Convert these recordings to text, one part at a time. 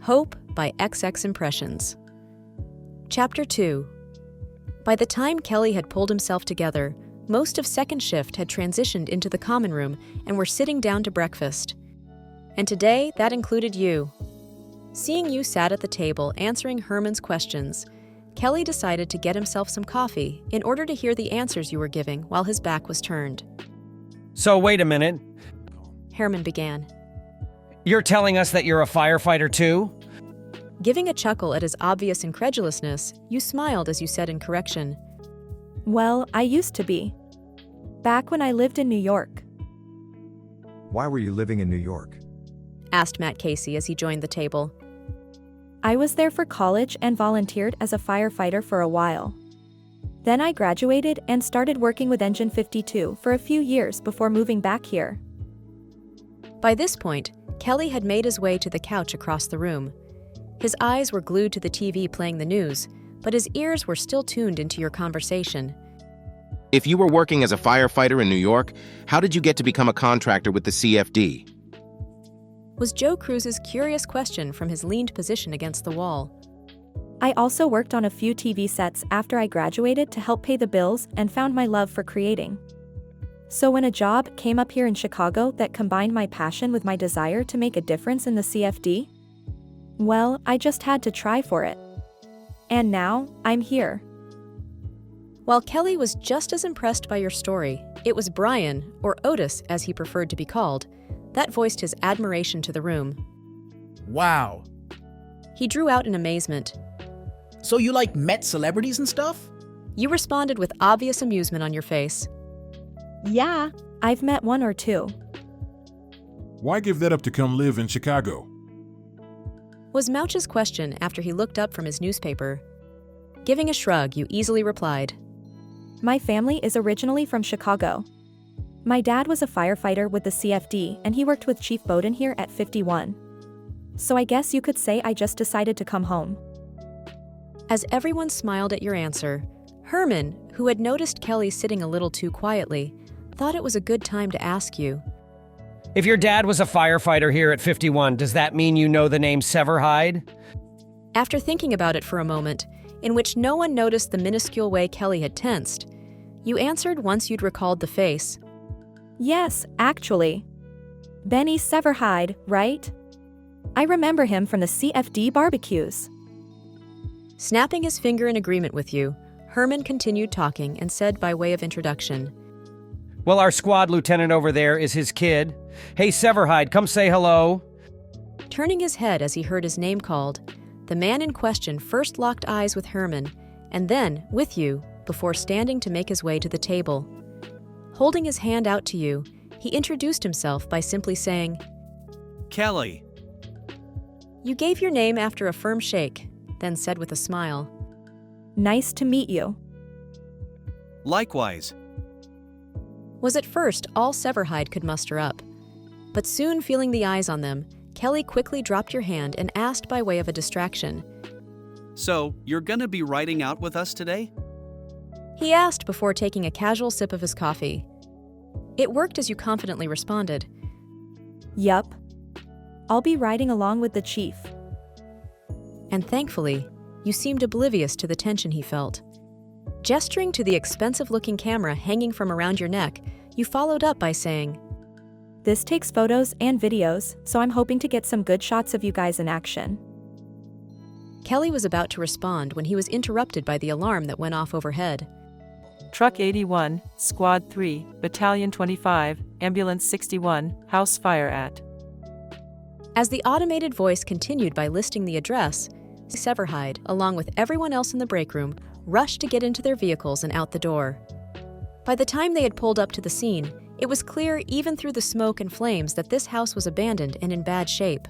Hope by xxImpressions. Chapter 2. By the time Kelly had pulled himself together, most of second shift had transitioned into the common room and were sitting down to breakfast. And today, that included you. Seeing you sat at the table answering Herman's questions, Kelly decided to get himself some coffee in order to hear the answers you were giving while his back was turned. So wait a minute. Herman began. You're telling us that you're a firefighter too? Giving a chuckle at his obvious incredulousness, you smiled as you said in correction. Well, I used to be. Back when I lived in New York. Why were you living in New York? Asked Matt Casey as he joined the table. I was there for college and volunteered as a firefighter for a while. Then I graduated and started working with Engine 52 for a few years before moving back here. By this point, Kelly had made his way to the couch across the room. His eyes were glued to the TV playing the news, but his ears were still tuned into your conversation. If you were working as a firefighter in New York, how did you get to become a contractor with the CFD? Was Joe Cruz's curious question from his leaned position against the wall. I also worked on a few TV sets after I graduated to help pay the bills and found my love for creating. So when a job came up here in Chicago that combined my passion with my desire to make a difference in the CFD, well, I just had to try for it. And now, I'm here. While Kelly was just as impressed by your story, it was Brian, or Otis as he preferred to be called, that voiced his admiration to the room. Wow. He drew out in amazement. So you met celebrities and stuff? You responded with obvious amusement on your face. Yeah, I've met one or two. Why give that up to come live in Chicago? Was Mouch's question after he looked up from his newspaper. Giving a shrug, you easily replied. My family is originally from Chicago. My dad was a firefighter with the CFD and he worked with Chief Bowden here at 51. So I guess you could say I just decided to come home. As everyone smiled at your answer, Herman, who had noticed Kelly sitting a little too quietly, thought it was a good time to ask you. If your dad was a firefighter here at 51, does that mean you know the name Severhide? After thinking about it for a moment, in which no one noticed the minuscule way Kelly had tensed, you answered once you'd recalled the face. Yes, actually. Benny Severhide, right? I remember him from the CFD barbecues. Snapping his finger in agreement with you, Herman continued talking and said by way of introduction. Well, our squad lieutenant over there is his kid. Hey, Severhide, come say hello. Turning his head as he heard his name called, the man in question first locked eyes with Herman, and then with you, before standing to make his way to the table. Holding his hand out to you, he introduced himself by simply saying, Kelly. You gave your name after a firm shake, then said with a smile, Nice to meet you. Likewise. Was at first all Severhide could muster up. But soon feeling the eyes on them, Kelly quickly dropped your hand and asked by way of a distraction. So, you're gonna be riding out with us today? He asked before taking a casual sip of his coffee. It worked as you confidently responded. Yup. I'll be riding along with the chief. And thankfully, you seemed oblivious to the tension he felt. Gesturing to the expensive-looking camera hanging from around your neck, you followed up by saying, This takes photos and videos, so I'm hoping to get some good shots of you guys in action. Kelly was about to respond when he was interrupted by the alarm that went off overhead. Truck 81, Squad 3, Battalion 25, Ambulance 61, House Fire at. As the automated voice continued by listing the address, Severhide, along with everyone else in the break room, rushed to get into their vehicles and out the door. By the time they had pulled up to the scene, it was clear even through the smoke and flames that this house was abandoned and in bad shape.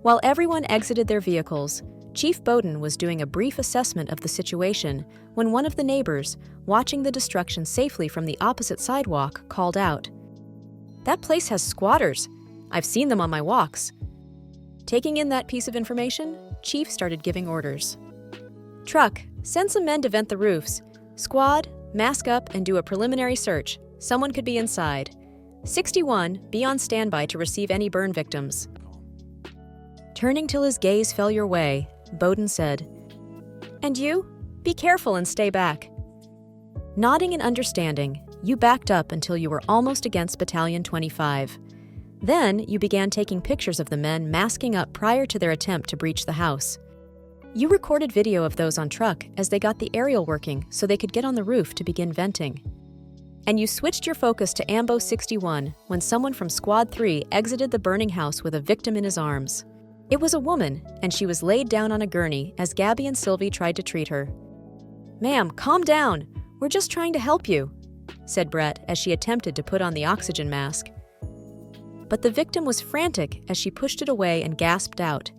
While everyone exited their vehicles, Chief Bowden was doing a brief assessment of the situation when one of the neighbors, watching the destruction safely from the opposite sidewalk, called out, That place has squatters. I've seen them on my walks. Taking in that piece of information, Chief started giving orders. Truck, send some men to vent the roofs. Squad, mask up and do a preliminary search. Someone could be inside. 61, be on standby to receive any burn victims. Turning till his gaze fell your way, Bowden said, "And you? Be careful and stay back." Nodding in understanding, you backed up until you were almost against Battalion 25. Then you began taking pictures of the men masking up prior to their attempt to breach the house. You recorded video of those on truck as they got the aerial working so they could get on the roof to begin venting. And you switched your focus to Ambo 61 when someone from Squad 3 exited the burning house with a victim in his arms. It was a woman, and she was laid down on a gurney as Gabby and Sylvie tried to treat her. "Ma'am, calm down. We're just trying to help you," said Brett as she attempted to put on the oxygen mask. But the victim was frantic as she pushed it away and gasped out,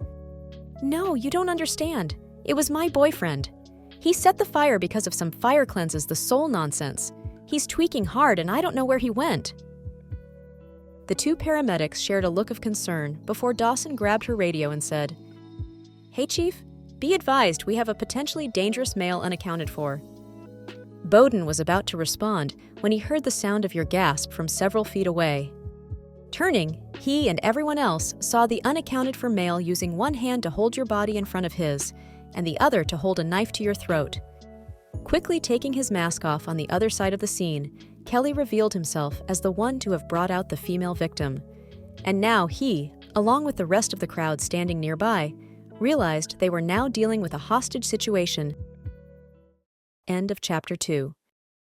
"No, you don't understand. It was my boyfriend. He set the fire because of some fire cleanses the soul nonsense. He's tweaking hard and I don't know where he went." The two paramedics shared a look of concern before Dawson grabbed her radio and said, "Hey, Chief, be advised we have a potentially dangerous male unaccounted for." Bowden was about to respond when he heard the sound of your gasp from several feet away. Turning, he and everyone else saw the unaccounted for male using one hand to hold your body in front of his and the other to hold a knife to your throat. Quickly taking his mask off on the other side of the scene, Kelly revealed himself as the one to have brought out the female victim. And now he, along with the rest of the crowd standing nearby, realized they were now dealing with a hostage situation. End of Chapter 2.